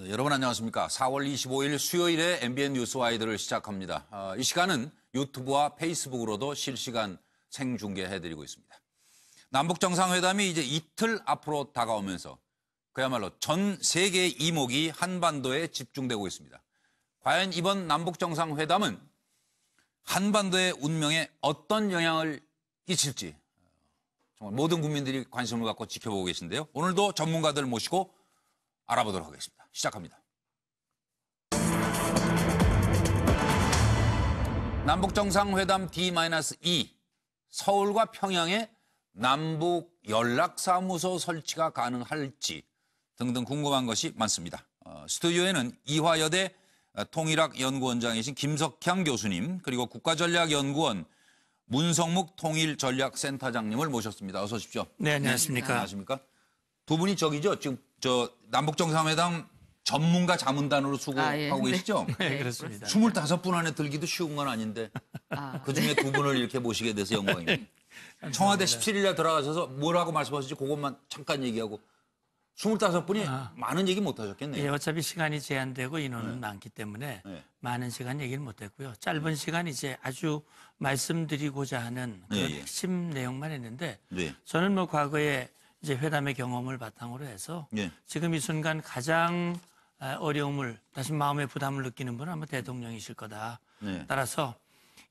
네, 여러분 안녕하십니까. 4월 25일 수요일에 MBN 뉴스와이드를 시작합니다. 이 시간은 유튜브와 페이스북으로도 실시간 생중계해드리고 있습니다. 남북정상회담이 이제 이틀 앞으로 다가오면서 그야말로 전 세계의 이목이 한반도에 집중되고 있습니다. 과연 이번 남북정상회담은 한반도의 운명에 어떤 영향을 끼칠지 정말 모든 국민들이 관심을 갖고 지켜보고 계신데요. 오늘도 전문가들 모시고 알아보도록 하겠습니다. 시작합니다. 남북정상회담 D-2 서울과 평양에 남북 연락사무소 설치가 가능할지 등등 궁금한 것이 많습니다. 스튜디오에는 이화여대 통일학연구원장이신 김석향 교수님 그리고 국가전략연구원 문성묵 통일전략센터장님을 모셨습니다. 어서 오십시오. 네, 안녕하십니까. 안녕하십니까. 두 분이 저기죠. 지금 남북정상회담 전문가 자문단으로 수고하고 계시죠? 네, 그렇습니다. 25분 안에 들기도 쉬운 건 아닌데 그중에 두 분을 이렇게 모시게 돼서 영광입니다. 청와대 17일에 들어가셔서 뭐라고 말씀하실지 그것만 잠깐 얘기하고 25분이 많은 얘기 못 하셨겠네요. 예, 어차피 시간이 제한되고 인원은 많기 때문에 많은 시간 얘기는 못 했고요. 짧은 시간 이제 아주 말씀드리고자 하는 그런 핵심 내용만 했는데 저는 뭐 과거에 이제 회담의 경험을 바탕으로 해서 지금 이 순간 가장 어려움을 다시 마음의 부담을 느끼는 분은 아마 대통령이실 거다. 따라서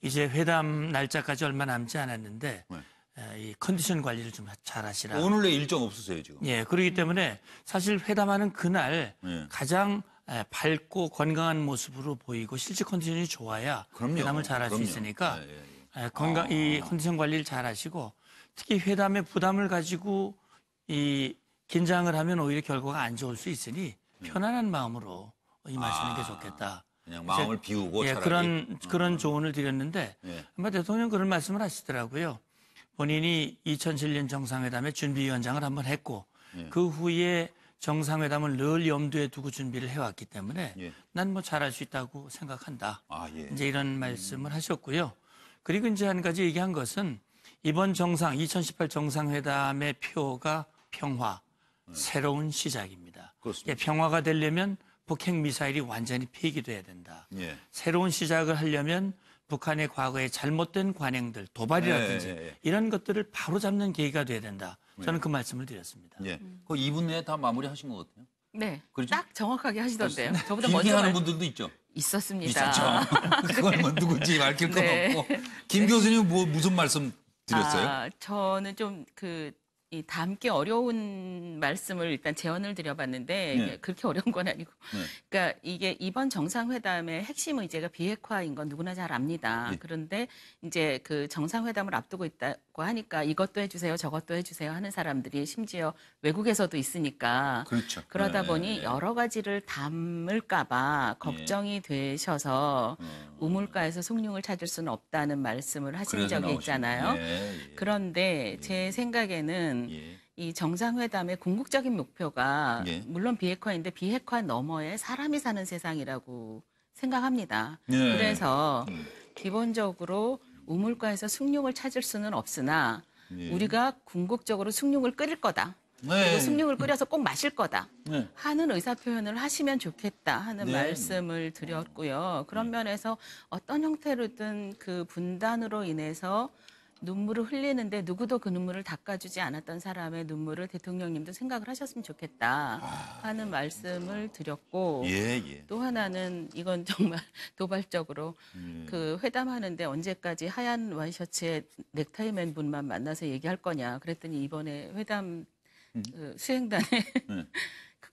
이제 회담 날짜까지 얼마 남지 않았는데 이 컨디션 관리를 좀 잘 하시라. 오늘의 일정 없으세요 지금? 예, 그렇기 때문에 사실 회담하는 그날 가장 밝고 건강한 모습으로 보이고 실제 컨디션이 좋아야 회담을 잘 할 수 있으니까 이 컨디션 관리를 잘 하시고 특히 회담에 부담을 가지고 이 긴장을 하면 오히려 결과가 안 좋을 수 있으니 편안한 마음으로 임하시는 게 좋겠다. 그냥 마음을 비우고 차라리. 그런 조언을 드렸는데 아마 대통령 그런 말씀을 하시더라고요. 본인이 2007년 정상회담에 준비위원장을 한번 했고 그 후에 정상회담을 늘 염두에 두고 준비를 해왔기 때문에 난 뭐 잘할 수 있다고 생각한다. 이제 이런 말씀을 하셨고요. 그리고 이제 한 가지 얘기한 것은 이번 2018 정상회담의 표가 평화, 새로운 시작입니다. 평화가 되려면 북핵 미사일이 완전히 폐기돼야 된다. 새로운 시작을 하려면 북한의 과거의 잘못된 관행들, 도발이라든지 이런 것들을 바로잡는 계기가 돼야 된다. 저는 그 말씀을 드렸습니다. 그 2분 내에 다 마무리하신 것 같아요. 네, 그렇죠? 딱 정확하게 하시던데요. 저보다 길게 먼저 하는 분들도 있죠. 있었습니다. 있었죠. 그건 뭐 누군지 밝힐 건 없고. 김 교수님 무슨 말씀 드렸어요? 저는 좀 다 함께 어려운 말씀을 일단 제언을 드려봤는데 그렇게 어려운 건 아니고 그러니까 이게 이번 정상회담의 핵심 의제가 비핵화인 건 누구나 잘 압니다. 그런데 이제 그 정상회담을 앞두고 있다고 하니까 이것도 해주세요 저것도 해주세요 하는 사람들이 심지어 외국에서도 있으니까 그러다 보니 여러 가지를 담을까 봐 걱정이 되셔서 우물가에서 숭늉을 찾을 수는 없다는 말씀을 하신 적이 있잖아요. 그런데 제 생각에는 이 정상회담의 궁극적인 목표가 물론 비핵화인데 비핵화 너머에 사람이 사는 세상이라고 생각합니다. 그래서 기본적으로 우물가에서 숭늉을 찾을 수는 없으나 우리가 궁극적으로 숭늉을 끓일 거다. 그리고 숭늉을 끓여서 꼭 마실 거다 하는 의사표현을 하시면 좋겠다 하는 말씀을 드렸고요. 그런 면에서 어떤 형태로든 그 분단으로 인해서 눈물을 흘리는데 누구도 그 눈물을 닦아주지 않았던 사람의 눈물을 대통령님도 생각을 하셨으면 좋겠다 하는 말씀을 드렸고 또 하나는 이건 정말 도발적으로 그 회담하는데 언제까지 하얀 와이셔츠에 넥타이 맨 분만 만나서 얘기할 거냐 그랬더니 이번에 회담 수행단에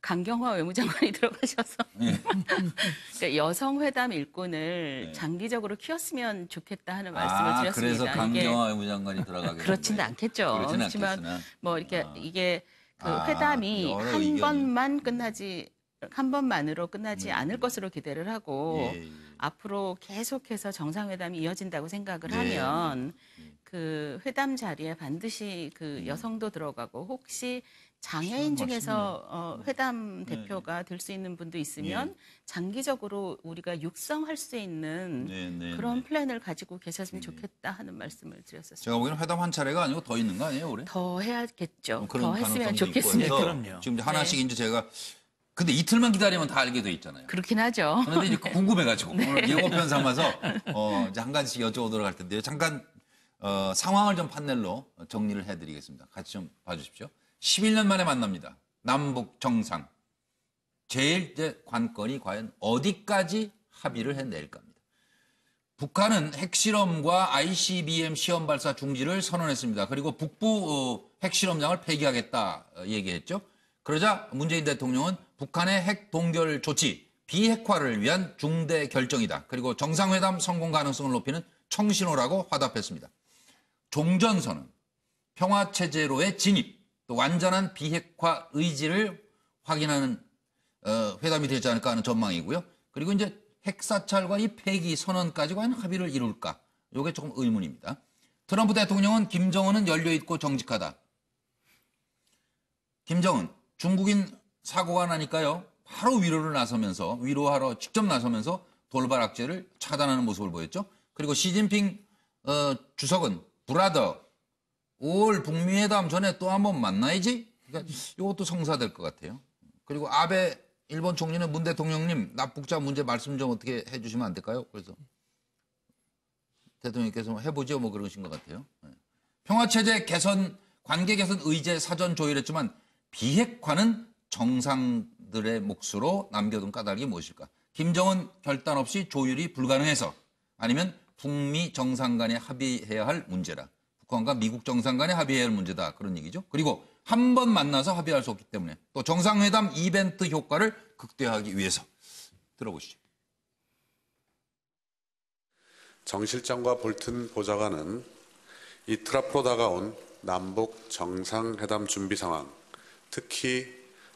강경화 외무장관이 들어가셔서 그러니까 여성회담 일꾼을 장기적으로 키웠으면 좋겠다 하는 말씀을 드렸습니다. 그래서 강경화 외무장관이 들어가게 그렇지는 않겠죠. 그렇지만 뭐 이렇게 이게 그 회담이 한 번만으로 끝나지 않을 것으로 기대를 하고 앞으로 계속해서 정상회담이 이어진다고 생각을 하면 그 회담 자리에 반드시 그 여성도 들어가고 혹시 장애인 중에서 회담 대표가 될 수 있는 분도 있으면 장기적으로 우리가 육성할 수 있는 그런 플랜을 가지고 계셨으면 좋겠다 하는 말씀을 드렸었습니다. 제가 보기에는 회담 한 차례가 아니고 더 있는 거 아니에요, 올해? 더 해야겠죠. 그런 더 했으면 좋겠습니다. 그럼요. 지금 하나씩 이제 제가 근데 이틀만 기다리면 다 알게 돼 있잖아요. 그렇긴 하죠. 그런데 이제 궁금해가지고 오늘 예고편 삼아서 이제 한 가지씩 여쭤보도록 할 텐데요. 잠깐 상황을 좀 판넬로 정리를 해드리겠습니다. 같이 좀 봐주십시오. 11년 만에 만납니다. 남북 정상. 제일 이제 관건이 과연 어디까지 합의를 해낼 겁니다. 북한은 핵실험과 ICBM 시험 발사 중지를 선언했습니다. 그리고 북부 핵실험장을 폐기하겠다 얘기했죠. 그러자 문재인 대통령은 북한의 핵 동결 조치, 비핵화를 위한 중대 결정이다. 그리고 정상회담 성공 가능성을 높이는 청신호라고 화답했습니다. 종전선언, 평화체제로의 진입, 또 완전한 비핵화 의지를 확인하는 회담이 되지 않을까 하는 전망이고요. 그리고 이제 핵사찰과 이 폐기 선언까지 과연 합의를 이룰까? 이게 조금 의문입니다. 트럼프 대통령은 김정은은 열려있고 정직하다. 김정은, 중국인 사고가 나니까요. 바로 위로하러 직접 나서면서 돌발 악재를 차단하는 모습을 보였죠. 그리고 시진핑 주석은 브라더, 5월 북미회담 전에 또 한번 만나야지. 그러니까 이것도 성사될 것 같아요. 그리고 아베 일본 총리는 문 대통령님 납북자 문제 말씀 좀 어떻게 해주시면 안 될까요? 그래서 대통령께서 해보죠 뭐 그러신 것 같아요. 평화체제 개선, 관계 개선 의제 사전 조율했지만 비핵화는 정상들의 몫으로 남겨둔 까닭이 무엇일까? 김정은 결단 없이 조율이 불가능해서 아니면 북미 정상 간에 합의해야 할 문제라. 북한과 미국 정상 간에 합의해야 할 문제다. 그런 얘기죠. 그리고 한 번 만나서 합의할 수 없기 때문에 또 정상회담 이벤트 효과를 극대화하기 위해서 들어보시죠. 정 실장과 볼튼 보좌관은 이틀 앞으로 다가온 남북 정상회담 준비 상황, 특히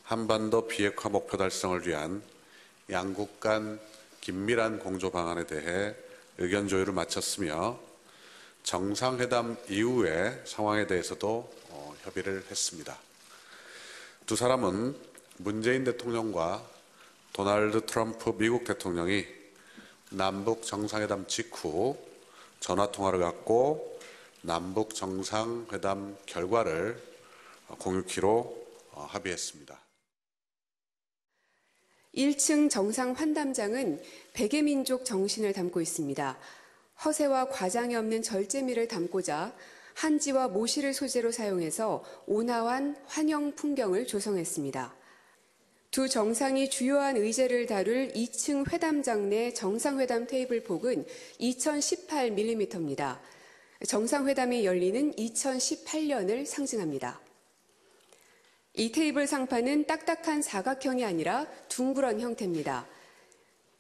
한반도 비핵화 목표 달성을 위한 양국 간 긴밀한 공조 방안에 대해 의견 조율을 마쳤으며 정상회담 이후의 상황에 대해서도 협의를 했습니다. 두 사람은 문재인 대통령과 도널드 트럼프 미국 대통령이 남북 정상회담 직후 전화통화를 갖고 남북 정상회담 결과를 공유키로 합의했습니다. 1층 정상 환담장은 백의 민족 정신을 담고 있습니다. 허세와 과장이 없는 절제미를 담고자 한지와 모시를 소재로 사용해서 온화한 환영 풍경을 조성했습니다. 두 정상이 주요한 의제를 다룰 2층 회담장 내 정상회담 테이블 폭은 2018mm입니다. 정상회담이 열리는 2018년을 상징합니다. 이 테이블 상판은 딱딱한 사각형이 아니라 둥그런 형태입니다.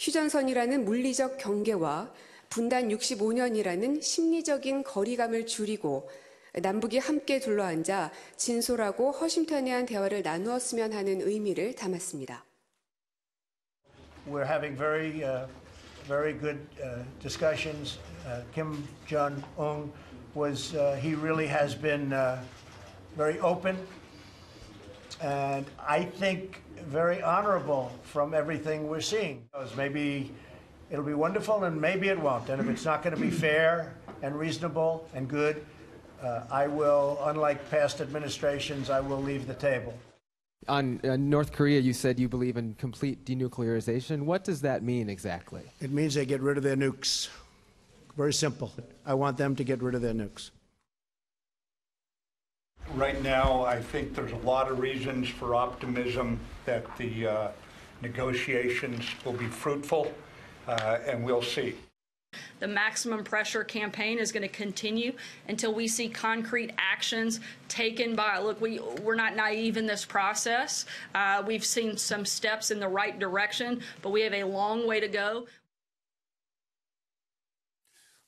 휴전선이라는 물리적 경계와 분단 65년이라는 심리적인 거리감을 줄이고 남북이 함께 둘러앉아 진솔하고 허심탄회한 대화를 나누었으면 하는 의미를 담았습니다. We're having very good discussions. Kim Jong-un he really has been very open and I think very honorable from everything we're seeing. Maybe it'll be wonderful and maybe it won't. And if it's not going to be fair and reasonable and good, I will, unlike past administrations, I will leave the table. On North Korea, you said you believe in complete denuclearization. What does that mean exactly? It means they get rid of their nukes. Very simple. I want them to get rid of their nukes. Right now, I think there's a lot of reasons for optimism that the negotiations will be fruitful, and we'll see. The maximum pressure campaign is going to continue until we see concrete actions taken by, look, we're not naive in this process. We've seen some steps in the right direction, but we have a long way to go.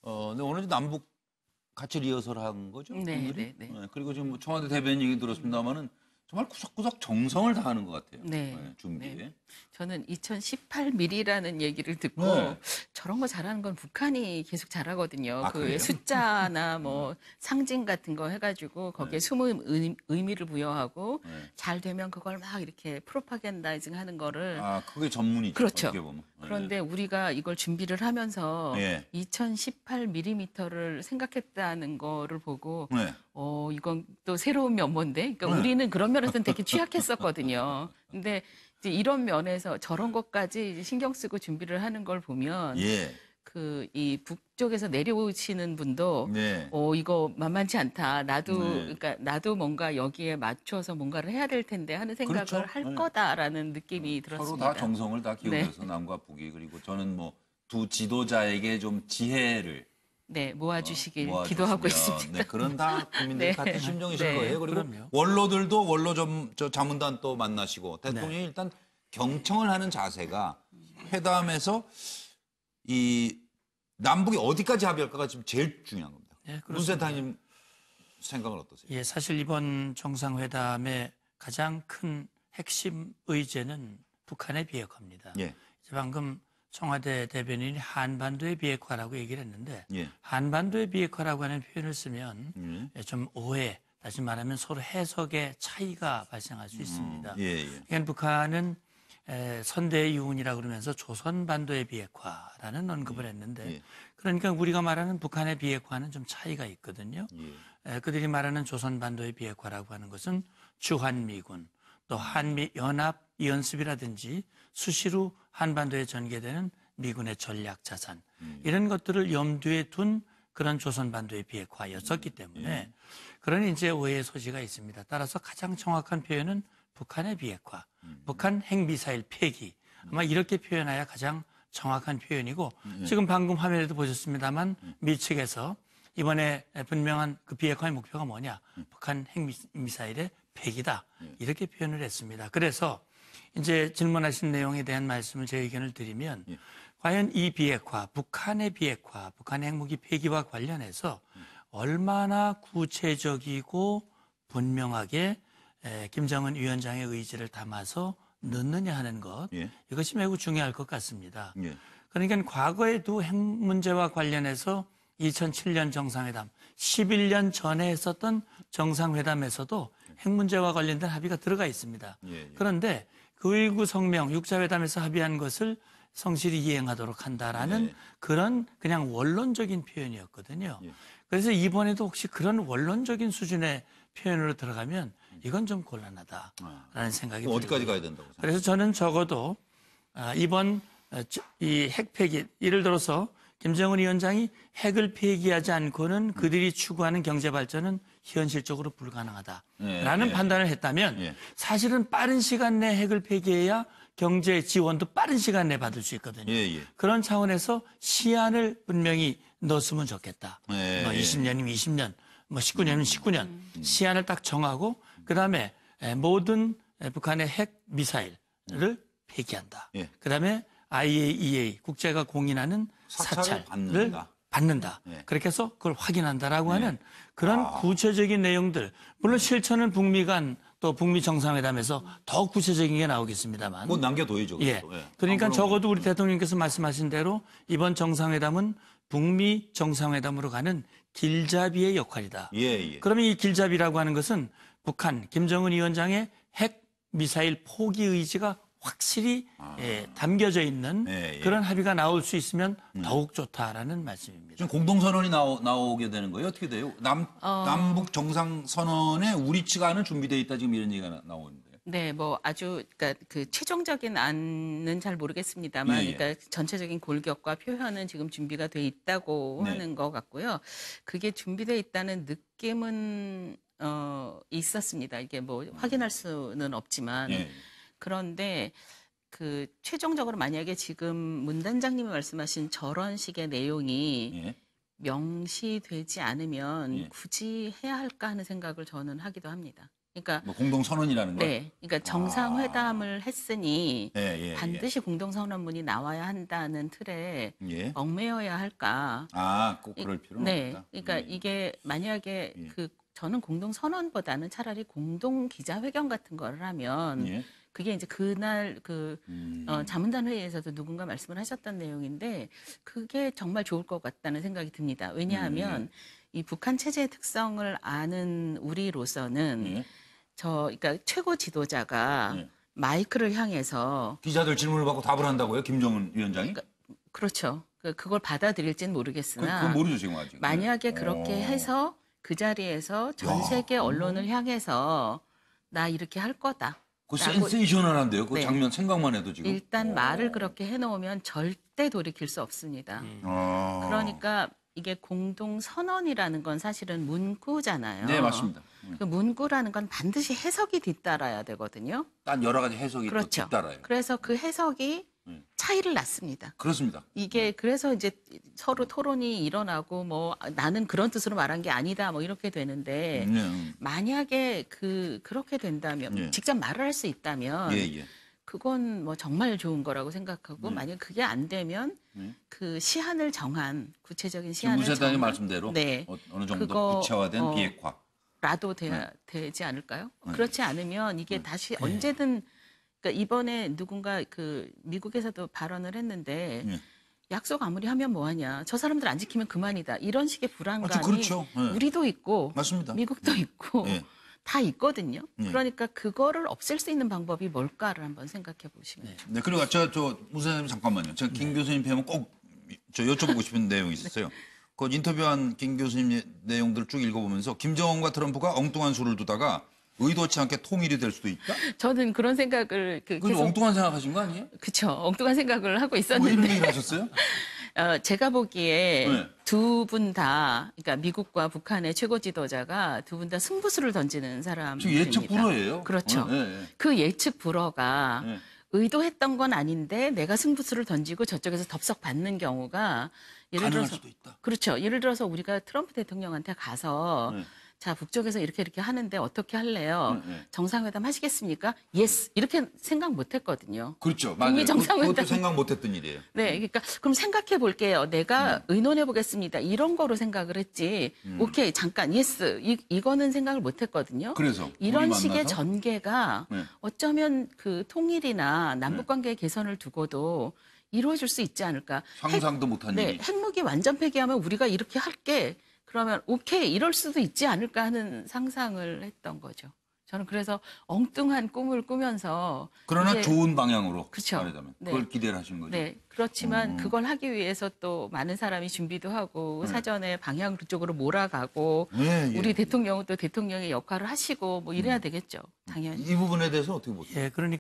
근데 오늘 남북 같이 리허설 한 거죠? 네. 그리고 지금 뭐 청와대 대변인 얘기 들었습니다만은 정말 구석구석 정성을 다하는 것 같아요. 준비에. 네. 저는 2018mm라는 얘기를 듣고 저런 거 잘하는 건 북한이 계속 잘하거든요. 아, 그래요? 숫자나 뭐 상징 같은 거 해가지고 거기에 숨은 의미를 부여하고 잘 되면 그걸 막 이렇게 프로파간다이징 하는 거를. 아, 그게 전문이죠. 그렇죠. 어떻게 보면. 그런데 우리가 이걸 준비를 하면서 2018mm를 생각했다는 거를 보고 이건 또 새로운 면모인데. 그러니까 우리는 그런 면에서는 되게 취약했었거든요. 근데 이제 이런 면에서 저런 것까지 이제 신경 쓰고 준비를 하는 걸 보면 예. 그 이 북쪽에서 내려오시는 분도 네. 이거 만만치 않다. 나도 네. 그러니까 나도 뭔가 여기에 맞춰서 뭔가를 해야 될 텐데 하는 생각을 그렇죠. 할 네. 거다라는 느낌이 서로 들었습니다. 다 정성을 다 기울여서 남과 북이 그리고 저는 뭐 두 지도자에게 좀 지혜를 네, 모아주시길 모아줬으면, 기도하고 있습니다. 네, 그런 다 국민들 네. 같은 심정이실 네, 거예요. 그리고 그럼요. 원로들도 원로 저 자문단 또 만나시고 대통령이 일단 경청을 하는 자세가 회담에서 이 남북이 어디까지 합의할까가 지금 제일 중요한 겁니다. 네, 문 세타님 생각은 어떠세요? 예, 사실 이번 정상회담의 가장 큰 핵심 의제는 북한의 비핵화입니다. 예. 이제 방금 청와대 대변인이 한반도의 비핵화라고 얘기를 했는데 예. 한반도의 비핵화라고 하는 표현을 쓰면 좀 오해, 다시 말하면 서로 해석의 차이가 발생할 수 있습니다. 예, 예. 그러니까 북한은 선대의 유운이라고 그러면서 조선반도의 비핵화라는 언급을 했는데 예. 그러니까 우리가 말하는 북한의 비핵화는 좀 차이가 있거든요. 예. 그들이 말하는 조선반도의 비핵화라고 하는 것은 주한미군 또 한미연합연습이라든지 수시로 한반도에 전개되는 미군의 전략 자산 이런 것들을 염두에 둔 그런 조선반도의 비핵화였었기 때문에 그런 이제 오해의 소지가 있습니다. 따라서 가장 정확한 표현은 북한의 비핵화, 북한 핵미사일 폐기 아마 이렇게 표현해야 가장 정확한 표현이고 지금 방금 화면에도 보셨습니다만 미 측에서 이번에 분명한 그 비핵화의 목표가 뭐냐? 북한 핵미사일의 폐기다. 이렇게 표현을 했습니다. 그래서 이제 질문하신 내용에 대한 말씀을 제 의견을 드리면 과연 이 비핵화, 북한의 비핵화, 북한의 핵무기 폐기와 관련해서 얼마나 구체적이고 분명하게 김정은 위원장의 의지를 담아서 넣느냐 하는 것 이것이 매우 중요할 것 같습니다. 그러니까 과거에도 핵 문제와 관련해서 2007년 정상회담, 11년 전에 했었던 정상회담에서도 핵 문제와 관련된 합의가 들어가 있습니다. 그런데 그9.19 성명 6자회담에서 합의한 것을 성실히 이행하도록 한다라는 그런 그냥 원론적인 표현이었거든요. 그래서 이번에도 혹시 그런 원론적인 수준의 표현으로 들어가면 이건 좀 곤란하다라는 생각이 듭니다. 어디까지 가야 된다고 생각하세요? 그래서 저는 적어도 이번 이 핵 폐기, 예를 들어서 김정은 위원장이 핵을 폐기하지 않고는 그들이 추구하는 경제 발전은 현실적으로 불가능하다라는 판단을 했다면 사실은 빠른 시간 내에 핵을 폐기해야 경제 지원도 빠른 시간 내에 받을 수 있거든요. 그런 차원에서 시한을 분명히 넣었으면 좋겠다. 뭐 20년이면 20년, 뭐 19년이면 19년 시한을 딱 정하고 그다음에 모든 북한의 핵 미사일을 폐기한다. 그다음에 IAEA 국제가 공인하는 사찰을 받는다. 그렇게 해서 그걸 확인한다라고 하는 그런 구체적인 내용들. 물론 실천은 북미 간 또 북미 정상회담에서 더 구체적인 게 나오겠습니다만. 뭐 남겨둬야죠. 그러니까 적어도 우리 대통령께서 말씀하신 대로 이번 정상회담은 북미 정상회담으로 가는 길잡이의 역할이다. 그러면 이 길잡이라고 하는 것은 북한 김정은 위원장의 핵 미사일 포기 의지가 확실히 담겨져 있는 그런 합의가 나올 수 있으면 더욱 좋다라는 말씀입니다. 지금 공동선언이 나오게 되는 거예요? 어떻게 돼요? 남북 정상선언에 우리 측안은 준비되어 있다 지금 이런 얘기가 나오는데. 네, 뭐 아주 그러니까 그 최종적인 안은 잘 모르겠습니다만, 그러니까 전체적인 골격과 표현은 지금 준비가 돼 있다고 하는 것 같고요. 그게 준비돼 있다는 느낌은 있었습니다. 이게 뭐 확인할 수는 없지만. 그런데 그 최종적으로 만약에 지금 문 단장님이 말씀하신 저런 식의 내용이 명시되지 않으면 굳이 해야 할까 하는 생각을 저는 하기도 합니다. 그러니까 뭐 공동선언이라는 거. 네, 그러니까 정상회담을 했으니 반드시 공동선언문이 나와야 한다는 틀에 얽매여야 할까? 꼭 그럴 필요는 없다. 그러니까 이게 만약에 저는 공동선언보다는 차라리 공동 기자회견 같은 거를 하면. 그게 이제 그날 자문단 회의에서도 누군가 말씀을 하셨던 내용인데 그게 정말 좋을 것 같다는 생각이 듭니다. 왜냐하면 이 북한 체제의 특성을 아는 우리로서는 그러니까 최고 지도자가 마이크를 향해서 기자들 질문을 받고 답을 한다고요? 김정은 위원장이? 그렇죠. 그걸 받아들일지는 모르겠으나 그건 모르죠 지금 아직. 만약에 그렇게 해서 그 자리에서 전 세계 언론을 향해서 나 이렇게 할 거다. 그 센세이셔널한데요. 그 네. 장면 생각만 해도 지금. 일단 말을 그렇게 해놓으면 절대 돌이킬 수 없습니다. 그러니까 이게 공동선언이라는 건 사실은 문구잖아요. 네, 맞습니다. 그 문구라는 건 반드시 해석이 뒤따라야 되거든요. 딴 여러 가지 해석이 또 그렇죠. 뒤따라요. 그래서 그 해석이 차이를 낳습니다. 그렇습니다. 이게 그래서 이제 서로 토론이 일어나고 뭐 나는 그런 뜻으로 말한 게 아니다 뭐 이렇게 되는데 만약에 그렇게 된다면 예. 직접 말을 할 수 있다면 예. 그건 뭐 정말 좋은 거라고 생각하고 만약 그게 안 되면 그 시한을 정한 구체적인 지금 시한을 무세단의 정한 말씀대로 네. 어느 정도 그거, 구체화된 비핵화. 라도 되지 않을까요? 그렇지 않으면 이게 다시 언제든 그러니까 이번에 누군가 그 미국에서도 발언을 했는데 약속 아무리 하면 뭐하냐. 저 사람들 안 지키면 그만이다. 이런 식의 불안감이 그렇죠. 네. 우리도 있고 맞습니다. 미국도 있고 네. 다 있거든요. 그러니까 그거를 없앨 수 있는 방법이 뭘까를 한번 생각해 보시면 좋겠습니다. 네, 그리고 저 무사님 잠깐만요. 제가 김 교수님 뵈면 꼭 저 여쭤보고 싶은 내용이 있었어요. 그 인터뷰한 김 교수님 내용들을 쭉 읽어보면서 김정은과 트럼프가 엉뚱한 수를 두다가 의도치 않게 통일이 될 수도 있다? 저는 그런 생각을 그건 엉뚱한 생각하신 거 아니에요? 그쵸. 엉뚱한 생각을 하고 뭐 이런 있었는데 얘기를 하셨어요? 제가 보기에 네. 두 분 다 그러니까 미국과 북한의 최고 지도자가 두 분 다 승부수를 던지는 사람입니다. 지금 예측 불허예요. 그렇죠. 네. 그 예측 불허가 네. 의도했던 건 아닌데 내가 승부수를 던지고 저쪽에서 덥석 받는 경우가 예를 가능할 들어서 수도 있다. 그렇죠. 예를 들어서 우리가 트럼프 대통령한테 가서 네. 자 북쪽에서 이렇게 하는데 어떻게 할래요? 네. 정상회담 하시겠습니까? 예스 이렇게 생각 못했거든요. 그렇죠. 맞아요. 북미 정상회담. 그것도 생각 못했던 일이에요. 네, 그러니까 그럼 생각해 볼게요. 내가 의논해 보겠습니다. 이런 거로 생각을 했지. 오케이, 잠깐, 예스. 이거는 생각을 못 했거든요. 그래서 이런 둘이 식의 만나서? 전개가 네. 어쩌면 그 통일이나 남북 관계의 개선을 두고도 이루어질 수 있지 않을까. 상상도 못한 네, 일이. 핵무기 완전 폐기하면 우리가 이렇게 할게. 그러면 오케이, 이럴 수도 있지 않을까 하는 상상을 했던 거죠. 저는 그래서 엉뚱한 꿈을 꾸면서 그러나 이게- 좋은 방향으로 그쵸. 말하자면 네. 그걸 기대를 하신 거죠. 네, 그렇지만 그걸 하기 위해서 또 많은 사람이 준비도 하고 사전에 방향 그쪽으로 몰아가고 네, 예. 우리 대통령은 또 대통령의 역할을 하시고 뭐 이래야 되겠죠, 당연히. 이 부분에 대해서 어떻게 보세요? 예, 그러니까